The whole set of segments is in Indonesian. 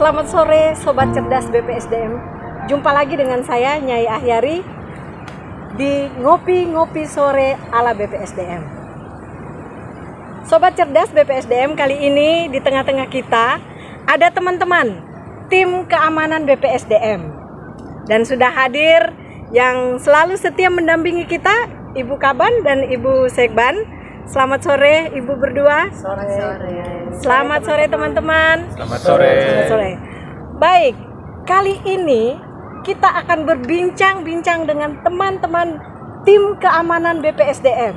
Selamat sore Sobat Cerdas BPSDM. Jumpa lagi dengan saya Nyai Ahyari di Ngopi-Ngopi Sore ala BPSDM. Sobat Cerdas BPSDM, kali ini di tengah-tengah kita ada teman-teman tim keamanan BPSDM. Dan sudah hadir yang selalu setia mendampingi kita, Ibu Kaban dan Ibu Sekban. Selamat sore Ibu berdua. Selamat sore teman-teman. Selamat sore. Selamat sore. Baik, kali ini kita akan berbincang-bincang dengan teman-teman tim keamanan BPSDM.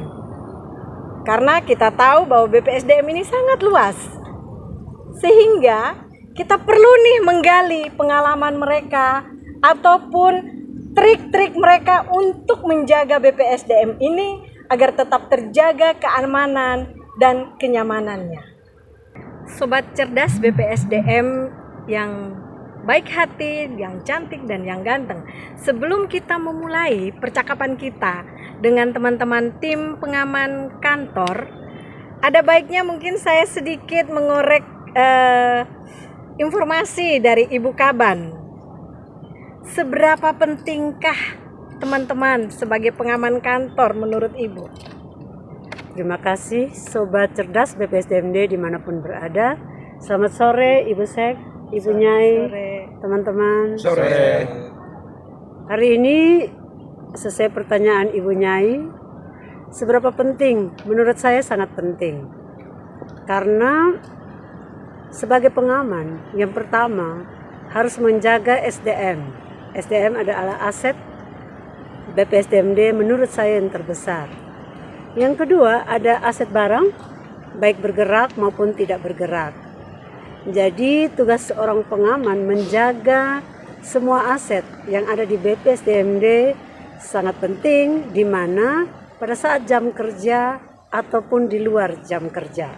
Karena kita tahu bahwa BPSDM ini sangat luas. Sehingga kita perlu nih menggali pengalaman mereka ataupun trik-trik mereka untuk menjaga BPSDM ini agar tetap terjaga keamanan dan kenyamanannya. Sobat cerdas BPSDM yang baik hati, yang cantik dan yang ganteng. Sebelum kita memulai percakapan kita dengan teman-teman tim pengaman kantor, ada baiknya mungkin saya sedikit mengorek informasi dari Ibu Kaban. Seberapa pentingkah teman-teman sebagai pengaman kantor menurut Ibu? Terima kasih Sobat Cerdas BPSDMD dimanapun berada. Selamat sore Ibu Sek, Ibu Nyai, teman-teman. Sore. Hari ini sesuai pertanyaan Ibu Nyai, seberapa penting? Menurut saya sangat penting. Karena sebagai pengaman, yang pertama harus menjaga SDM. SDM adalah aset BPSDMD menurut saya yang terbesar. Yang kedua, ada aset barang, baik bergerak maupun tidak bergerak. Jadi tugas seorang pengaman menjaga semua aset yang ada di BPSDMD sangat penting, di mana pada saat jam kerja ataupun di luar jam kerja.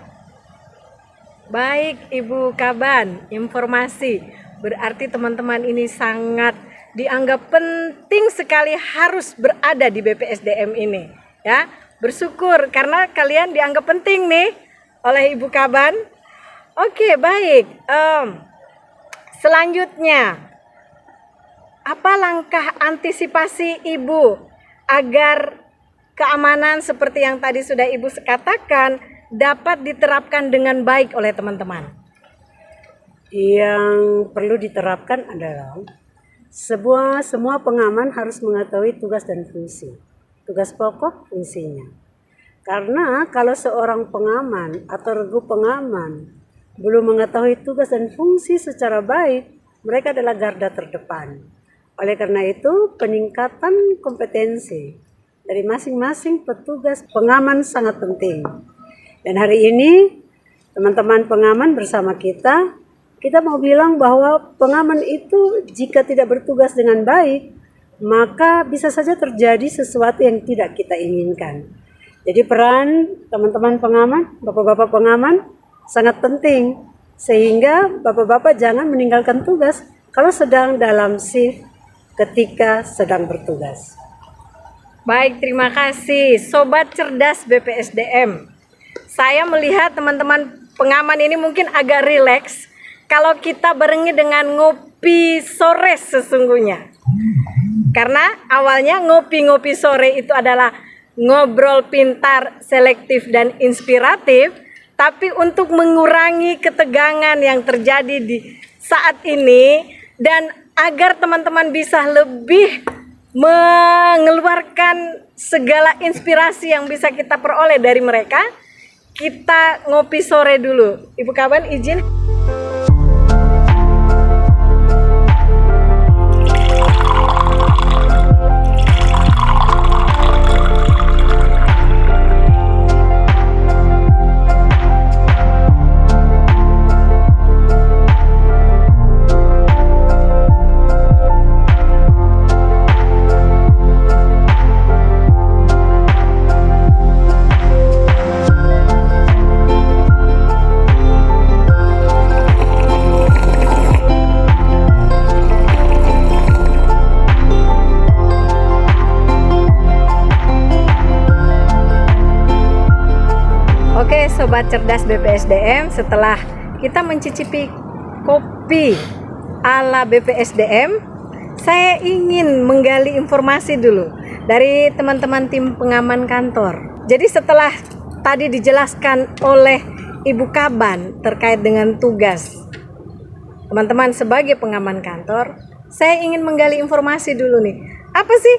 Baik Ibu Kaban, informasi berarti teman-teman ini sangat dianggap penting sekali harus berada di BPSDM ini, ya. Bersyukur karena kalian dianggap penting nih oleh Ibu Kaban. Oke, baik. Selanjutnya, apa langkah antisipasi Ibu agar keamanan seperti yang tadi sudah Ibu katakan dapat diterapkan dengan baik oleh teman-teman? Yang perlu diterapkan adalah semua pengaman harus mengetahui tugas dan fungsi. Tugas pokok, fungsinya. Karena kalau seorang pengaman atau regu pengaman belum mengetahui tugas dan fungsi secara baik, mereka adalah garda terdepan. Oleh karena itu, peningkatan kompetensi dari masing-masing petugas pengaman sangat penting. Dan hari ini, teman-teman pengaman bersama kita mau bilang bahwa pengaman itu jika tidak bertugas dengan baik, maka bisa saja terjadi sesuatu yang tidak kita inginkan. Jadi peran teman-teman pengaman, bapak-bapak pengaman sangat penting. Sehingga bapak-bapak jangan meninggalkan tugas kalau sedang dalam shift ketika sedang bertugas. Baik, terima kasih Sobat Cerdas BPSDM. Saya melihat teman-teman pengaman ini mungkin agak rileks kalau kita barengi dengan ngopi sore sesungguhnya. Karena awalnya ngopi-ngopi sore itu adalah ngobrol pintar, selektif, dan inspiratif. Tapi untuk mengurangi ketegangan yang terjadi di saat ini dan agar teman-teman bisa lebih mengeluarkan segala inspirasi yang bisa kita peroleh dari mereka, kita ngopi sore dulu. Ibu Kaban izin. Sobat Cerdas BPSDM, setelah kita mencicipi kopi ala BPSDM, saya ingin menggali informasi dulu dari teman-teman tim pengaman kantor. Jadi setelah tadi dijelaskan oleh Ibu Kaban terkait dengan tugas teman-teman sebagai pengaman kantor, saya ingin menggali informasi dulu nih. Apa sih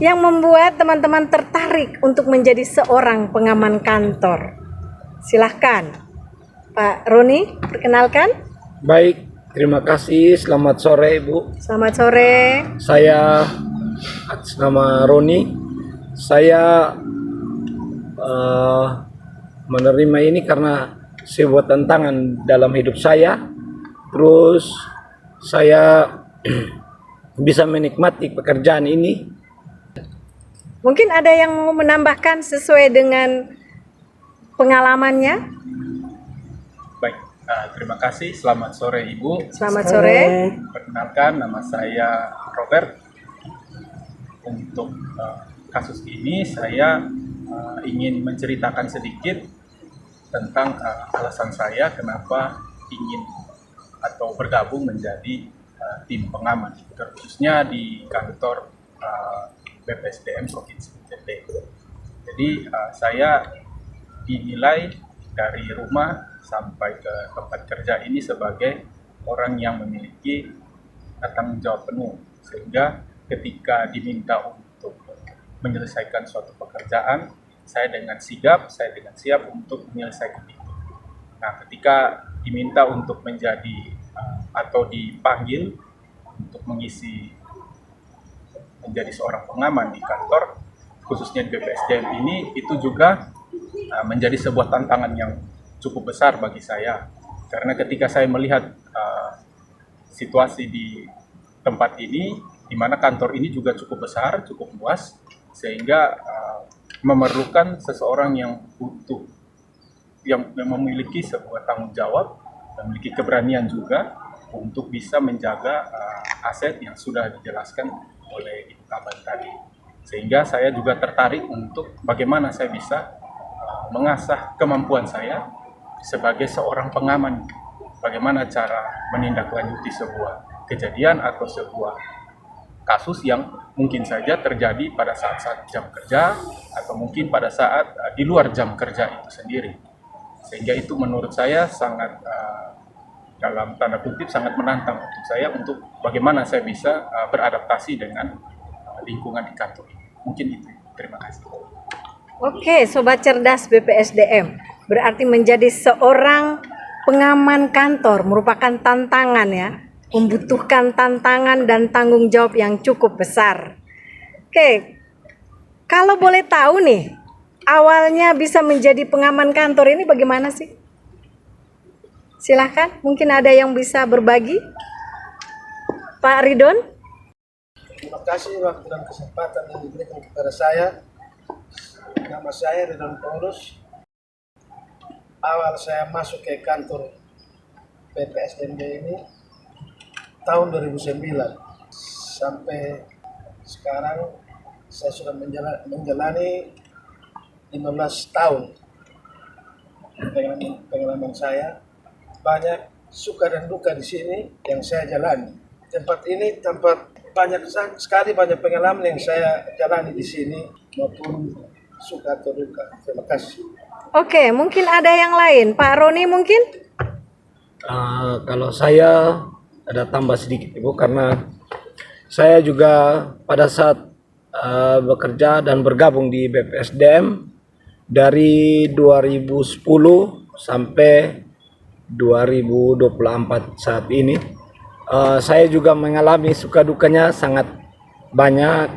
yang membuat teman-teman tertarik untuk menjadi seorang pengaman kantor? Silahkan, Pak Roni, perkenalkan. Baik, terima kasih. Selamat sore, Ibu. Selamat sore. Saya atas nama Roni. Saya menerima ini karena sebuah tantangan dalam hidup saya. Terus saya bisa menikmati pekerjaan ini. Mungkin ada yang mau menambahkan sesuai dengan pengalamannya? Baik, terima kasih. Selamat sore Ibu. Selamat sore. Perkenalkan, nama saya Robert. Untuk kasus ini saya ingin menceritakan sedikit tentang alasan saya kenapa ingin atau bergabung menjadi tim pengaman, khususnya di kantor BPSDM Provinsi NTB. Jadi saya dinilai dari rumah sampai ke tempat kerja ini sebagai orang yang memiliki tanggung jawab penuh, sehingga ketika diminta untuk menyelesaikan suatu pekerjaan, saya dengan sigap, saya dengan siap untuk menyelesaikan itu. Nah, ketika diminta untuk menjadi atau dipanggil untuk mengisi menjadi seorang pengaman di kantor, khususnya di BPSDM ini, itu juga menjadi sebuah tantangan yang cukup besar bagi saya. Karena ketika saya melihat situasi di tempat ini, di mana kantor ini juga cukup besar, cukup luas, sehingga memerlukan seseorang yang butuh, yang memiliki sebuah tanggung jawab, memiliki keberanian juga untuk bisa menjaga aset yang sudah dijelaskan oleh Ibu Kaban tadi. Sehingga saya juga tertarik untuk bagaimana saya bisa mengasah kemampuan saya sebagai seorang pengaman. Bagaimana cara menindaklanjuti sebuah kejadian atau sebuah kasus yang mungkin saja terjadi pada saat-saat jam kerja atau mungkin pada saat di luar jam kerja itu sendiri. Sehingga itu menurut saya sangat dalam tanda kutip sangat menantang untuk saya, untuk bagaimana saya bisa beradaptasi dengan lingkungan di kantor. Mungkin itu. Terima kasih. Oke, Sobat Cerdas BPSDM, berarti menjadi seorang pengaman kantor merupakan tantangan ya, membutuhkan tantangan dan tanggung jawab yang cukup besar. Oke, kalau boleh tahu nih, awalnya bisa menjadi pengaman kantor ini bagaimana sih? Silahkan, mungkin ada yang bisa berbagi. Pak Ridon. Terima kasih waktu dan kesempatan yang diberikan kepada saya. Nama saya Ridon Paulus. Awal saya masuk ke kantor BPSDM ini tahun 2009. Sampai sekarang saya sudah menjalani 15 tahun. Pengalaman saya banyak suka dan duka di sini yang saya jalani. Tempat ini tempat banyak pengalaman yang saya jalani di sini, maupun suka atau duka. Terima kasih. Oke, mungkin ada yang lain. Pak Roni mungkin? Kalau saya ada tambah sedikit, Ibu, karena saya juga pada saat bekerja dan bergabung di BPSDM dari 2010 sampai 2024 saat ini, saya juga mengalami suka dukanya sangat banyak,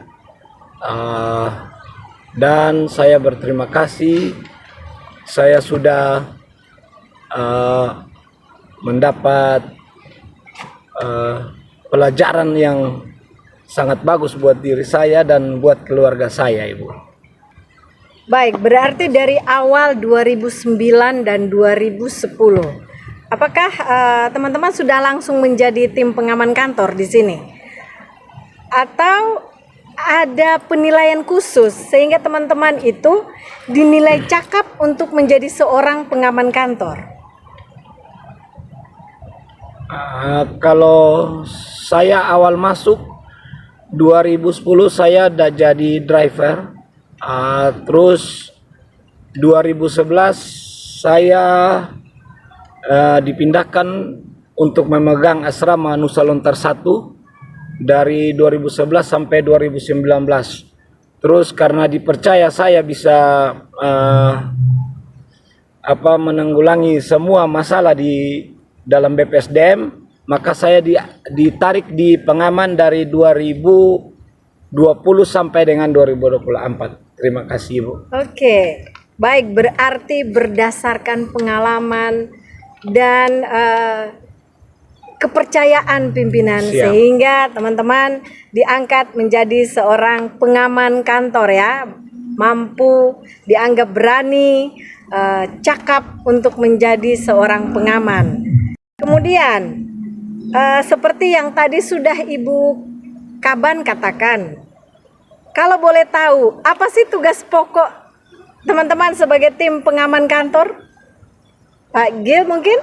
dan saya berterima kasih saya sudah mendapat pelajaran yang sangat bagus buat diri saya dan buat keluarga saya, Ibu. Baik, berarti dari awal 2009 dan 2010. Apakah teman-teman sudah langsung menjadi tim pengaman kantor di sini? Atau ada penilaian khusus sehingga teman-teman itu dinilai cakap untuk menjadi seorang pengaman kantor? Kalau saya awal masuk 2010 saya udah jadi driver. Terus 2011 saya dipindahkan untuk memegang asrama Nusa Lontar 1 dari 2011 sampai 2019. Terus karena dipercaya saya bisa menanggulangi semua masalah di dalam BPSDM, maka saya ditarik di pengaman dari 2020 sampai dengan 2024. Terima kasih, Bu. Oke, baik, berarti berdasarkan pengalaman dan kepercayaan pimpinan, Siap. sehingga teman-teman diangkat menjadi seorang pengaman kantor ya, mampu, dianggap berani, cakap untuk menjadi seorang pengaman. Kemudian seperti yang tadi sudah Ibu Kaban katakan, kalau boleh tahu apa sih tugas pokok teman-teman sebagai tim pengaman kantor? Pak Gil mungkin?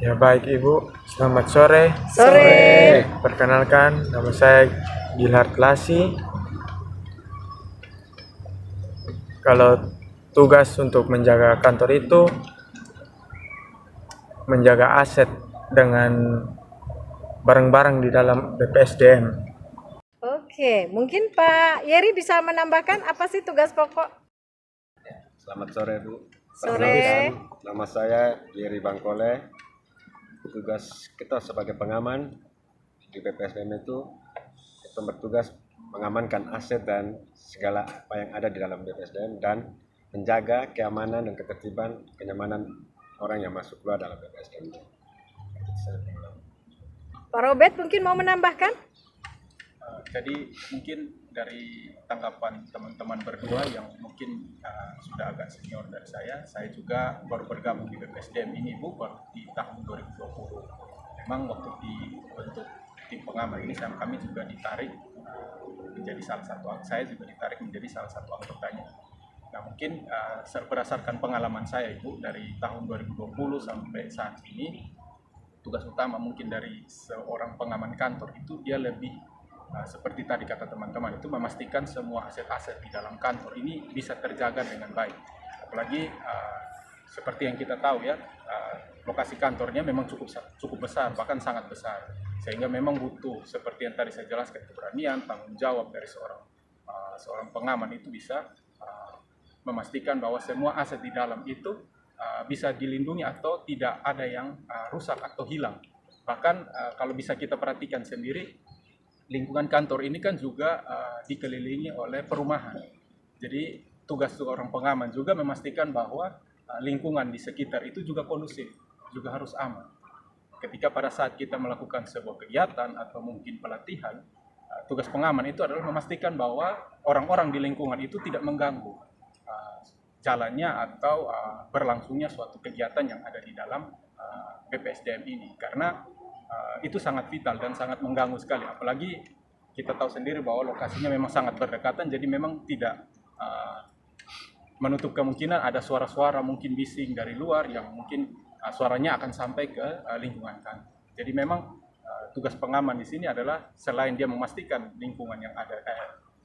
Ya baik Ibu, selamat sore. Sore. Perkenalkan, nama saya Gilhard Lasi. Kalau tugas untuk menjaga kantor itu menjaga aset dengan barang-barang di dalam BPSDM. Oke, mungkin Pak Yeri bisa menambahkan apa sih tugas pokok? Selamat sore Bu. Sore. Perkenalkan, nama saya Jerry Bangkole. Tugas kita sebagai pengaman di BPSDM itu bertugas mengamankan aset dan segala apa yang ada di dalam BPSDM dan menjaga keamanan dan ketertiban kenyamanan orang yang masuk keluar dalam BPSDM. Pak Robert mungkin mau menambahkan? Jadi mungkin dari tanggapan teman-teman berdua yang mungkin sudah agak senior dari saya juga baru bergabung di BPSDM ini Bu, baru di tahun 2020. Memang waktu dibentuk tim pengaman ini kami juga ditarik menjadi salah satu, saya juga ditarik menjadi salah satu anggotanya. Nah mungkin berdasarkan pengalaman saya Ibu dari tahun 2020 sampai saat ini, tugas utama mungkin dari seorang pengaman kantor itu dia lebih seperti tadi kata teman-teman itu memastikan semua aset-aset di dalam kantor ini bisa terjaga dengan baik. Apalagi seperti yang kita tahu ya, lokasi kantornya memang cukup besar, bahkan sangat besar. Sehingga memang butuh seperti yang tadi saya jelaskan, keberanian, tanggung jawab dari seorang pengaman itu bisa memastikan bahwa semua aset di dalam itu bisa dilindungi atau tidak ada yang rusak atau hilang. Bahkan kalau bisa kita perhatikan sendiri, lingkungan kantor ini kan juga dikelilingi oleh perumahan. Jadi tugas seorang pengaman juga memastikan bahwa lingkungan di sekitar itu juga kondusif, juga harus aman. Ketika pada saat kita melakukan sebuah kegiatan atau mungkin pelatihan, tugas pengaman itu adalah memastikan bahwa orang-orang di lingkungan itu tidak mengganggu jalannya atau berlangsungnya suatu kegiatan yang ada di dalam BPSDM ini. Karena itu sangat vital dan sangat mengganggu sekali, apalagi kita tahu sendiri bahwa lokasinya memang sangat berdekatan, jadi memang tidak menutup kemungkinan ada suara-suara mungkin bising dari luar yang mungkin suaranya akan sampai ke lingkungan kan. Jadi memang tugas pengaman di sini adalah selain dia memastikan lingkungan yang ada,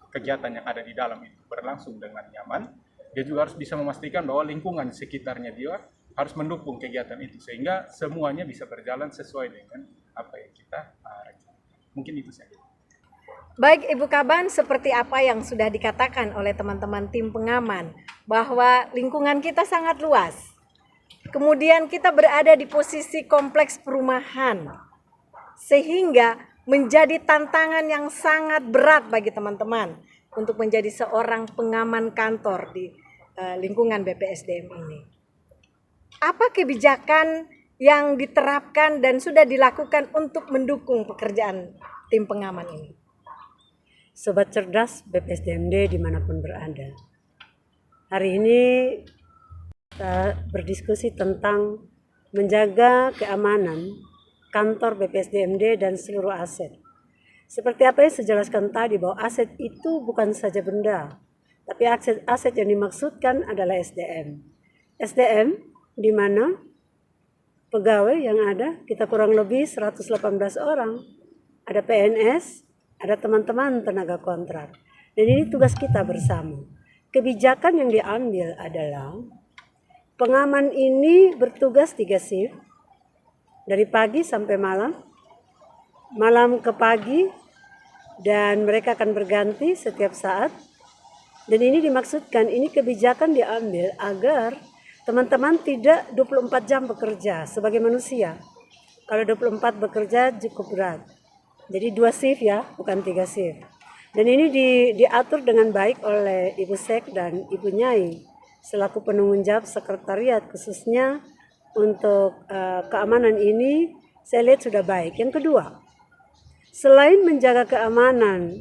kegiatan yang ada di dalam itu berlangsung dengan nyaman, dia juga harus bisa memastikan bahwa lingkungan sekitarnya dia harus mendukung kegiatan itu sehingga semuanya bisa berjalan sesuai dengan apa yang kita rencanakan. Mungkin itu saja. Baik Ibu Kaban, seperti apa yang sudah dikatakan oleh teman-teman tim pengaman bahwa lingkungan kita sangat luas. Kemudian kita berada di posisi kompleks perumahan sehingga menjadi tantangan yang sangat berat bagi teman-teman untuk menjadi seorang pengaman kantor di lingkungan BPSDM ini. Apa kebijakan yang diterapkan dan sudah dilakukan untuk mendukung pekerjaan tim pengaman ini? Sobat cerdas BPSDMD dimanapun berada. Hari ini kita berdiskusi tentang menjaga keamanan kantor BPSDMD dan seluruh aset. Seperti apa yang saya jelaskan tadi bahwa aset itu bukan saja benda, tapi aset yang dimaksudkan adalah SDM. SDM di mana pegawai yang ada, kita kurang lebih 118 orang. Ada PNS, ada teman-teman tenaga kontrak. Dan ini tugas kita bersama. Kebijakan yang diambil adalah pengaman ini bertugas 3 shift, dari pagi sampai malam, malam ke pagi, dan mereka akan berganti setiap saat. Dan ini dimaksudkan, ini kebijakan diambil agar teman-teman tidak 24 jam bekerja sebagai manusia. Kalau 24 bekerja cukup berat. Jadi 2 shift ya, bukan 3 shift. Dan ini diatur dengan baik oleh Ibu Sek dan Ibu Nyai selaku penanggung jawab sekretariat, khususnya untuk keamanan ini saya lihat sudah baik. Yang kedua, selain menjaga keamanan,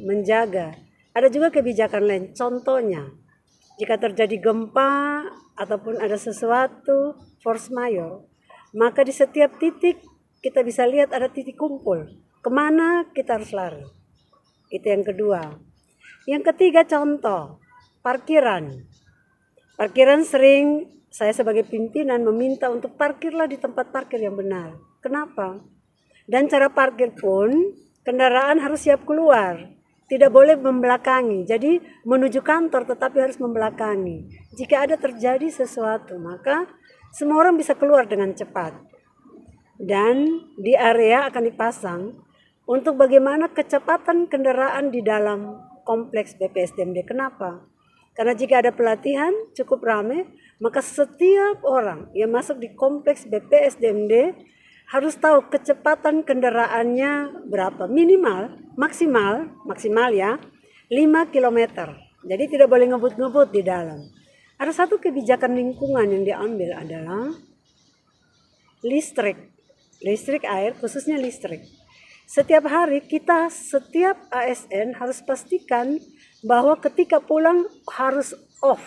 ada juga kebijakan lain. Contohnya, jika terjadi gempa ataupun ada sesuatu force majeure, maka di setiap titik kita bisa lihat ada titik kumpul. Kemana kita harus lari? Itu yang kedua. Yang ketiga, contoh parkiran. Parkiran sering saya sebagai pimpinan meminta untuk parkirlah di tempat parkir yang benar. Kenapa? Dan cara parkir pun kendaraan harus siap keluar. Tidak boleh membelakangi. Jadi menuju kantor tetapi harus membelakangi. Jika ada terjadi sesuatu, maka semua orang bisa keluar dengan cepat. Dan di area akan dipasang untuk bagaimana kecepatan kendaraan di dalam kompleks BPSDMD. Kenapa? Karena jika ada pelatihan cukup ramai, maka setiap orang yang masuk di kompleks BPSDMD harus tahu kecepatan kendaraannya berapa, minimal, maksimal ya 5 km. Jadi tidak boleh ngebut-ngebut di dalam. Ada satu kebijakan lingkungan yang diambil adalah listrik air, khususnya listrik. Setiap hari setiap ASN harus pastikan bahwa ketika pulang harus off.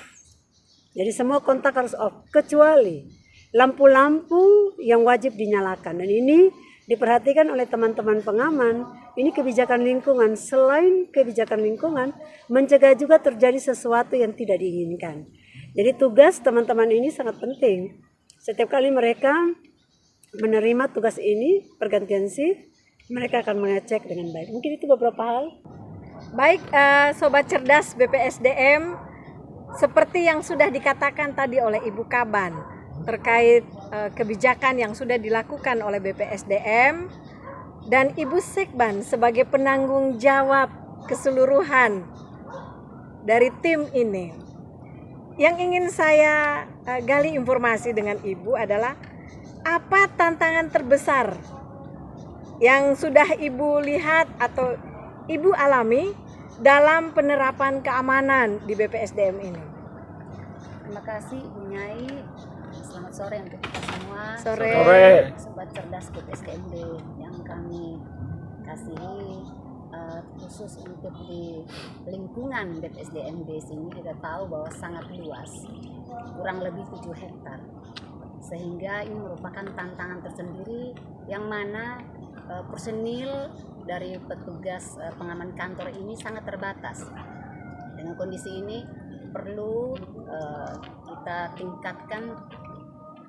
Jadi semua kontak harus off, kecuali lampu-lampu yang wajib dinyalakan. Dan ini diperhatikan oleh teman-teman pengaman. Ini kebijakan lingkungan. Selain kebijakan lingkungan, mencegah juga terjadi sesuatu yang tidak diinginkan. Jadi tugas teman-teman ini sangat penting. Setiap kali mereka menerima tugas ini, pergantian shift, mereka akan mengecek dengan baik. Mungkin itu beberapa hal. Baik, Sobat Cerdas BPSDM, seperti yang sudah dikatakan tadi oleh Ibu Kaban terkait kebijakan yang sudah dilakukan oleh BPSDM dan Ibu Sekban sebagai penanggung jawab keseluruhan dari tim ini. Yang ingin saya gali informasi dengan Ibu adalah apa tantangan terbesar yang sudah Ibu lihat atau Ibu alami dalam penerapan keamanan di BPSDM ini? Terima kasih Ibu Nyai. Selamat sore untuk kita semua. Sore. Sobat Cerdas BPSDMD yang kami kasihi, khusus untuk di lingkungan BPSDMD sini kita tahu bahwa sangat luas, kurang lebih 7 hektar. Sehingga ini merupakan tantangan tersendiri yang mana personil dari petugas pengaman kantor ini sangat terbatas. Dengan kondisi ini perlu kita tingkatkan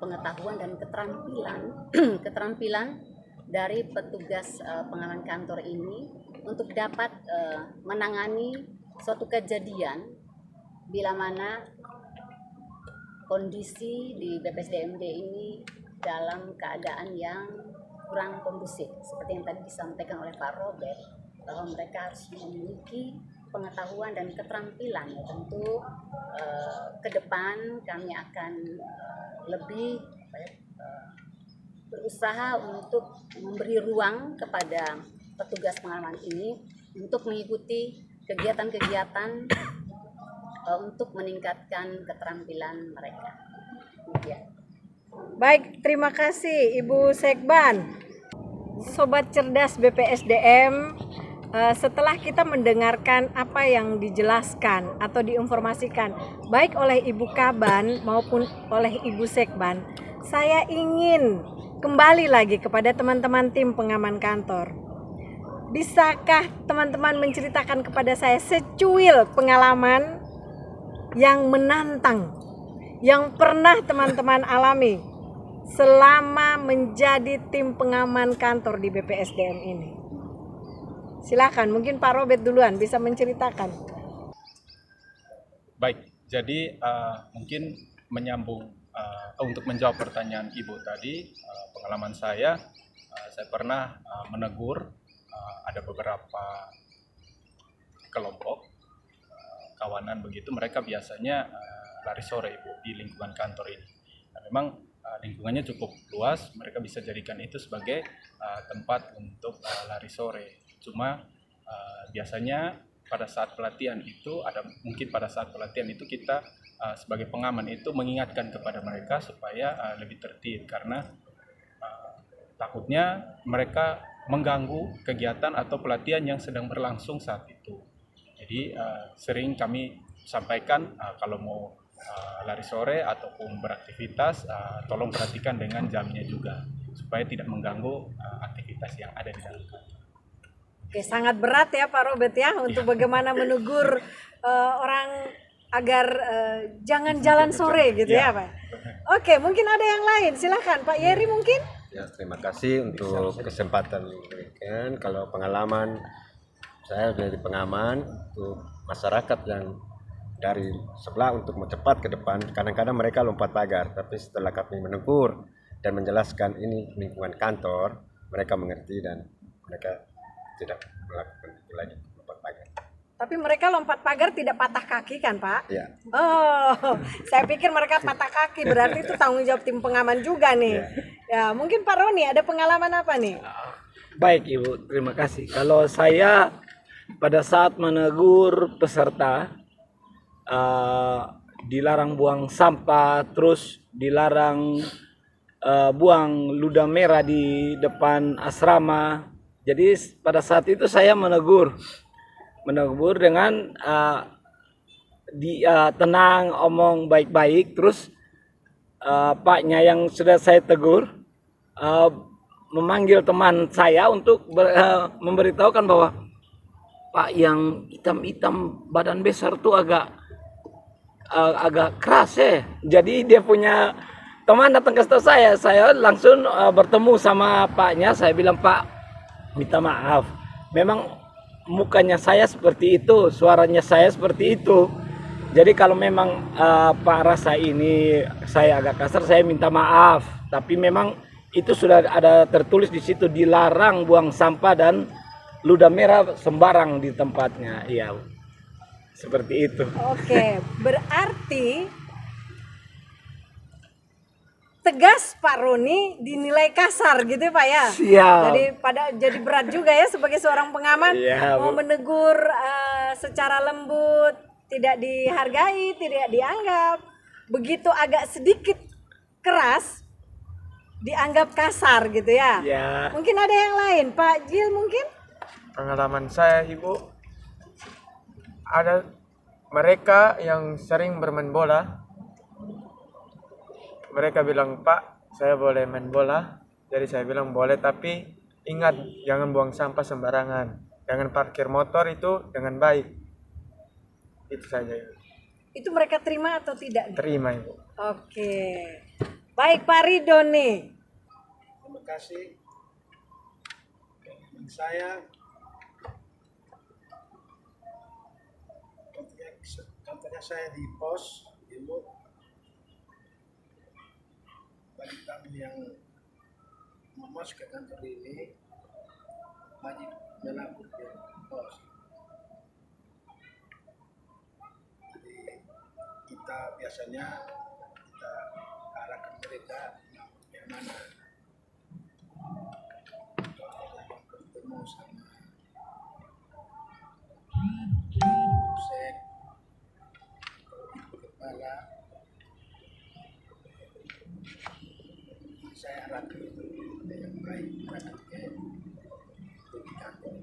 pengetahuan dan keterampilan dari petugas pengaman kantor ini untuk dapat menangani suatu kejadian bila mana kondisi di BPSDMD ini dalam keadaan yang kurang kondusif, seperti yang tadi disampaikan oleh Pak Robert, bahwa mereka harus memiliki pengetahuan dan keterampilan. Ya, tentu ke depan kami akan lebih berusaha untuk memberi ruang kepada petugas pengaman ini untuk mengikuti kegiatan-kegiatan untuk meningkatkan keterampilan mereka. Demikian. Baik, terima kasih Ibu Sekban. Sobat Cerdas BPSDM, setelah kita mendengarkan apa yang dijelaskan atau diinformasikan baik oleh Ibu Kaban maupun oleh Ibu Sekban, saya ingin kembali lagi kepada teman-teman tim pengaman kantor. Bisakah teman-teman menceritakan kepada saya secuil pengalaman yang menantang yang pernah teman-teman alami selama menjadi tim pengaman kantor di BPSDM ini? Silakan, mungkin Pak Robert duluan bisa menceritakan. Baik, jadi mungkin menyambung untuk menjawab pertanyaan Ibu tadi, pengalaman saya pernah menegur ada beberapa kelompok kawanan begitu, mereka biasanya lari sore Ibu di lingkungan kantor ini. Nah, memang lingkungannya cukup luas, mereka bisa jadikan itu sebagai tempat untuk lari sore. Cuma biasanya pada saat pelatihan itu pada saat pelatihan itu kita sebagai pengaman itu mengingatkan kepada mereka supaya lebih tertib, karena takutnya mereka mengganggu kegiatan atau pelatihan yang sedang berlangsung saat itu. Jadi sering kami sampaikan kalau mau lari sore ataupun beraktivitas, tolong perhatikan dengan jamnya juga supaya tidak mengganggu aktivitas yang ada di dalam kantor. Oke, sangat berat ya Pak Robert ya untuk bagaimana menegur orang agar jangan jalan sore gitu ya Pak. Oke, mungkin ada yang lain, silakan Pak Yeri mungkin. Ya, terima kasih untuk kesempatan diberikan. Kalau pengalaman saya dari pengaman untuk masyarakat yang dari sebelah untuk mencepat ke depan, kadang-kadang mereka lompat pagar, tapi setelah kami menegur dan menjelaskan ini lingkungan kantor, mereka mengerti dan mereka tidak melakukan itu lagi, lompat pagar. Tapi mereka lompat pagar tidak patah kaki kan Pak? Ya. Oh, saya pikir mereka patah kaki, berarti itu tanggung jawab tim pengaman juga nih. Ya, mungkin Pak Roni ada pengalaman apa nih? Baik Ibu, terima kasih. Kalau saya pada saat menegur peserta dilarang buang sampah, terus dilarang buang ludah merah di depan asrama. Jadi pada saat itu saya menegur dengan tenang, omong baik-baik. Terus paknya yang sudah saya tegur memanggil teman saya untuk memberitahukan bahwa Pak yang hitam-hitam badan besar tuh agak keras ya. Jadi dia punya teman datang ke saya langsung bertemu sama paknya. Saya bilang, Pak, minta maaf, memang mukanya saya seperti itu, suaranya saya seperti itu. Jadi kalau memang Pak rasa ini saya agak kasar, saya minta maaf. Tapi memang itu sudah ada tertulis di situ, dilarang buang sampah dan ludah merah sembarang di tempatnya. Iya, seperti itu. Oke, berarti tegas Pak Roni dinilai kasar gitu ya Pak ya? Siap. Jadi berat juga ya sebagai seorang pengaman, Iya, mau Bu. menegur secara lembut, tidak dihargai, tidak dianggap. Begitu agak sedikit keras, dianggap kasar gitu ya? Ya. Mungkin ada yang lain, Pak Jil mungkin? Pengalaman saya, Ibu, ada mereka yang sering bermain bola. Mereka bilang, Pak, saya boleh main bola. Jadi saya bilang boleh, tapi ingat jangan buang sampah sembarangan. Jangan parkir motor itu dengan baik. Itu saja, Ibu. Itu mereka terima atau tidak? Terima, Ibu. Oke. Baik Pak Ridho nih. Terima kasih. Saya contohnya saya di pos Ibu, bagi tamu yang masuk ke kantor ini wajib melapor ke pos. Jadi kita biasanya kita arahkan mereka yang mana bertemu sama pusat kepala, saya arahkan itu yang baik, arahkan ke kantor.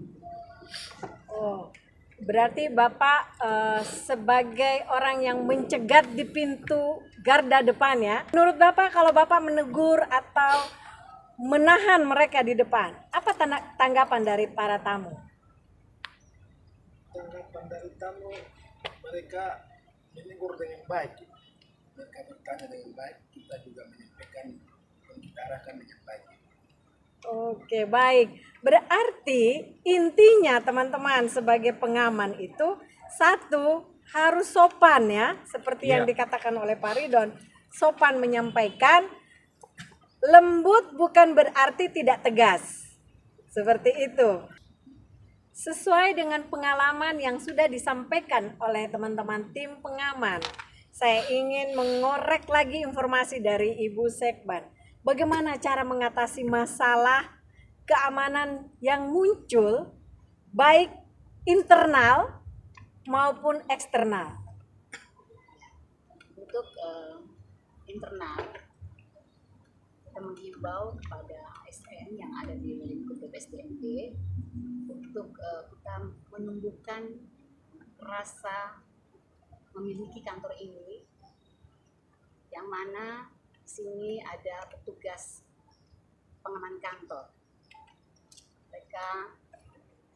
Oh, berarti Bapak sebagai orang yang mencegat di pintu garda depan ya. Menurut Bapak kalau Bapak menegur atau menahan mereka di depan, apa tanggapan dari para tamu? Tanggapan dari tamu, mereka menegur dengan baik, mereka bertanya dengan baik, kita juga menyampaikan kita arahkan dengan baik. Oke, baik. Berarti intinya teman-teman sebagai pengaman itu satu harus sopan ya, seperti yang Iya. dikatakan oleh Pak Ridon. Sopan menyampaikan, lembut bukan berarti tidak tegas. Seperti itu. Sesuai dengan pengalaman yang sudah disampaikan oleh teman-teman tim pengaman, saya ingin mengorek lagi informasi dari Ibu Sekban. Bagaimana cara mengatasi masalah keamanan yang muncul baik internal maupun eksternal? Untuk internal, kita menghimbau kepada ASN yang ada di lingkup BPSDMD untuk kita menumbuhkan rasa memiliki kantor ini, yang mana di sini ada petugas pengaman kantor. Mereka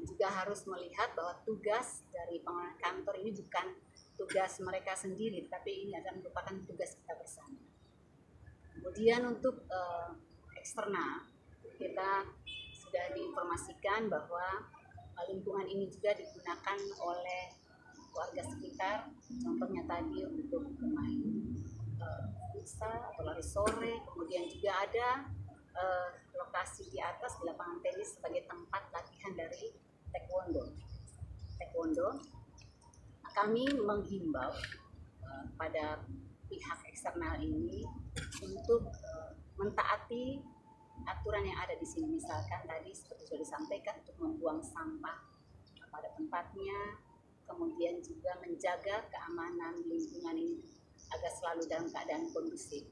juga harus melihat bahwa tugas dari pengaman kantor ini bukan tugas mereka sendiri, tapi ini adalah merupakan tugas kita bersama. Kemudian untuk eksternal, kita sudah diinformasikan bahwa lingkungan ini juga digunakan oleh warga sekitar, contohnya tadi untuk bermain futsal atau lari sore, kemudian juga ada lokasi di atas di lapangan tenis sebagai tempat latihan dari taekwondo. Kami menghimbau pada pihak eksternal ini untuk mentaati aturan yang ada di sini. Misalkan tadi seperti sudah disampaikan untuk membuang sampah pada tempatnya, kemudian juga menjaga keamanan lingkungan ini agar selalu dalam keadaan kondusif.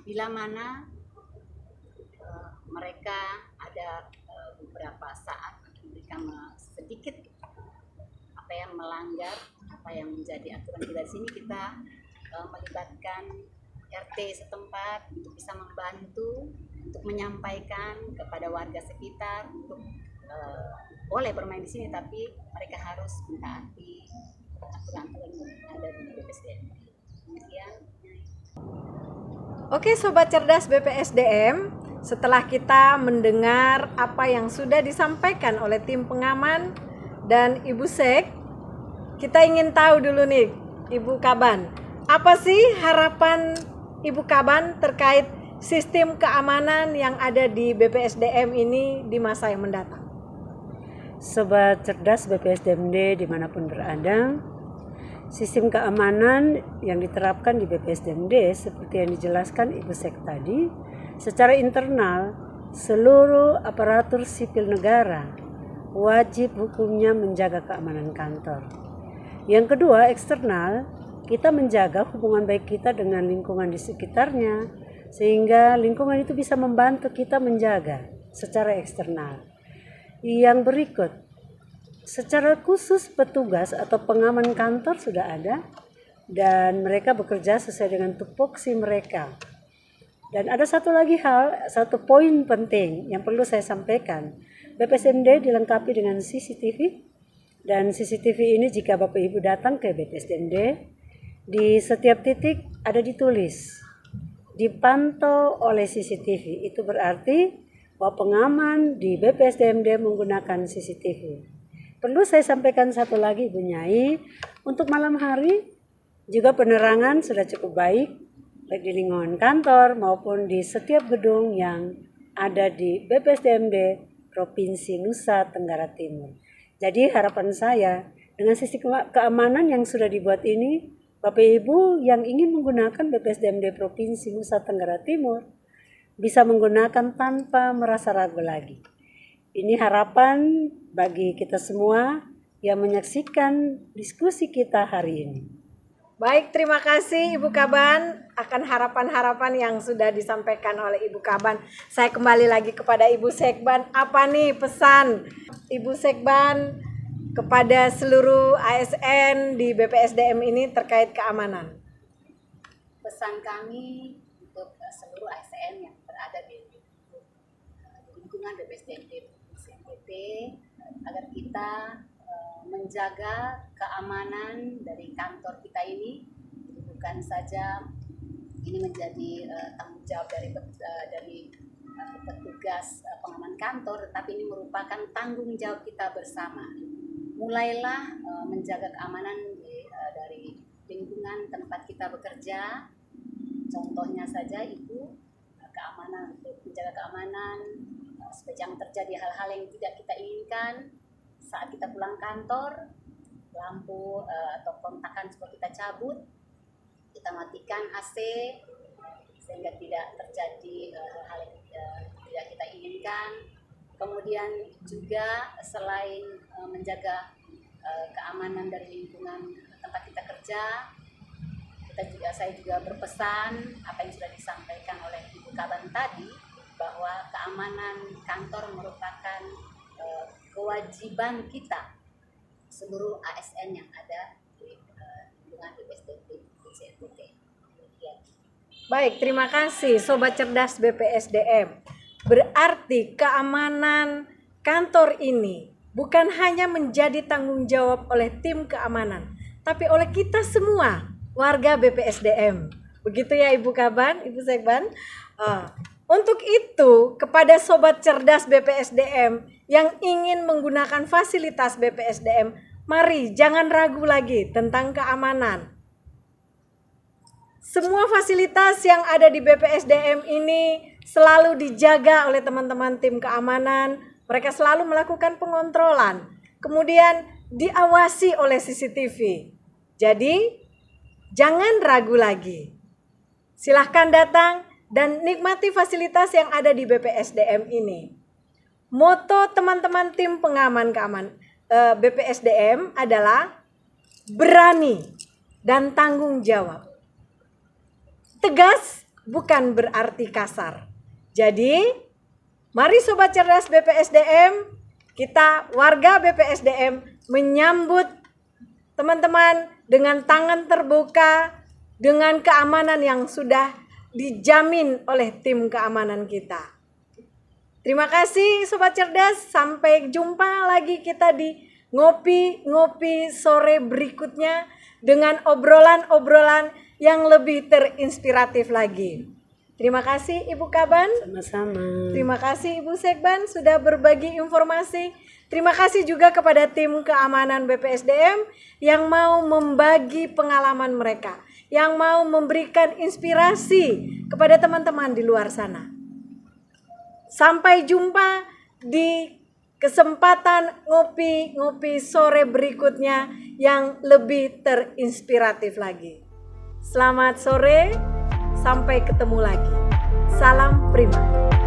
Bila mana mereka ada beberapa saat mereka sedikit melanggar apa yang menjadi aturan kita di sini, kita melibatkan RT setempat untuk bisa membantu untuk menyampaikan kepada warga sekitar untuk boleh bermain di sini, tapi mereka harus mentaati aturan-aturan yang ada di BPSDM. Kemudian, Oke Sobat Cerdas BPSDM, setelah kita mendengar apa yang sudah disampaikan oleh tim pengaman dan Ibu Sek, kita ingin tahu dulu nih Ibu Kaban, apa sih harapan Ibu Kaban terkait sistem keamanan yang ada di BPSDM ini di masa yang mendatang? Sobat Cerdas BPSDMD dimanapun berada, sistem keamanan yang diterapkan di BPSDMD seperti yang dijelaskan Ibu Sek tadi, secara internal seluruh aparatur sipil negara wajib hukumnya menjaga keamanan kantor. Yang kedua, eksternal, kita menjaga hubungan baik kita dengan lingkungan di sekitarnya, sehingga lingkungan itu bisa membantu kita menjaga secara eksternal. Yang berikut, secara khusus petugas atau pengaman kantor sudah ada dan mereka bekerja sesuai dengan tupoksi mereka. Dan ada satu lagi hal, satu poin penting yang perlu saya sampaikan. BPSDMD dilengkapi dengan CCTV, dan CCTV ini jika Bapak Ibu datang ke BPSDMD, di setiap titik ada ditulis, dipantau oleh CCTV. Itu berarti bahwa pengaman di BPSDMD menggunakan CCTV. Perlu saya sampaikan satu lagi Ibu Nyai, untuk malam hari juga penerangan sudah cukup baik, baik di lingkungan kantor maupun di setiap gedung yang ada di BPSDMD Provinsi Nusa Tenggara Timur. Jadi harapan saya dengan sistem keamanan yang sudah dibuat ini, Bapak Ibu yang ingin menggunakan BPSDMD Provinsi Nusa Tenggara Timur bisa menggunakan tanpa merasa ragu lagi. Ini harapan bagi kita semua yang menyaksikan diskusi kita hari ini. Baik, terima kasih Ibu Kaban akan harapan-harapan yang sudah disampaikan oleh Ibu Kaban. Saya kembali lagi kepada Ibu Sekban. Apa nih pesan Ibu Sekban kepada seluruh ASN di BPSDM ini terkait keamanan? pesan kami untuk seluruh ASN yang berada di lingkungan BPSDMD NTT agar kita menjaga keamanan dari kantor kita ini, bukan saja ini menjadi tanggung jawab dari petugas pengaman kantor, tetapi ini merupakan tanggung jawab kita bersama. Mulailah menjaga keamanan dari lingkungan tempat kita bekerja. Contohnya saja itu keamanan, untuk menjaga keamanan supaya jangan terjadi hal-hal yang tidak kita inginkan saat kita pulang kantor. Lampu atau kontakan seperti kita cabut, kita matikan AC sehingga tidak terjadi hal-hal yang tidak kita inginkan. Kemudian juga selain menjaga keamanan dari lingkungan tempat kita kerja, saya juga berpesan apa yang sudah disampaikan oleh Ibu Kaban tadi, bahwa keamanan kantor merupakan kewajiban kita seluruh ASN yang ada di lingkungan BPSDM. Baik, terima kasih Sobat Cerdas BPSDM. Berarti keamanan kantor ini bukan hanya menjadi tanggung jawab oleh tim keamanan, tapi oleh kita semua warga BPSDM. Begitu ya Ibu Kaban, Ibu Sekban? Untuk itu, kepada Sobat Cerdas BPSDM yang ingin menggunakan fasilitas BPSDM, mari jangan ragu lagi tentang keamanan. Semua fasilitas yang ada di BPSDM ini selalu dijaga oleh teman-teman tim keamanan. Mereka selalu melakukan pengontrolan, kemudian diawasi oleh CCTV. Jadi, jangan ragu lagi. Silahkan datang dan nikmati fasilitas yang ada di BPSDM ini. Moto teman-teman tim pengaman BPSDM adalah berani dan tanggung jawab. Tegas bukan berarti kasar. Jadi, mari Sobat Cerdas BPSDM, kita warga BPSDM menyambut teman-teman dengan tangan terbuka, dengan keamanan yang sudah dijamin oleh tim keamanan kita. Terima kasih Sobat Cerdas, sampai jumpa lagi kita di ngopi-ngopi sore berikutnya dengan obrolan-obrolan yang lebih terinspiratif lagi. Terima kasih Ibu Kaban. Sama-sama. Terima kasih Ibu Sekban sudah berbagi informasi. Terima kasih juga kepada tim keamanan BPSDM yang mau membagi pengalaman mereka, yang mau memberikan inspirasi kepada teman-teman di luar sana. Sampai jumpa di kesempatan ngopi-ngopi sore berikutnya yang lebih terinspiratif lagi. Selamat sore, sampai ketemu lagi. Salam Prima.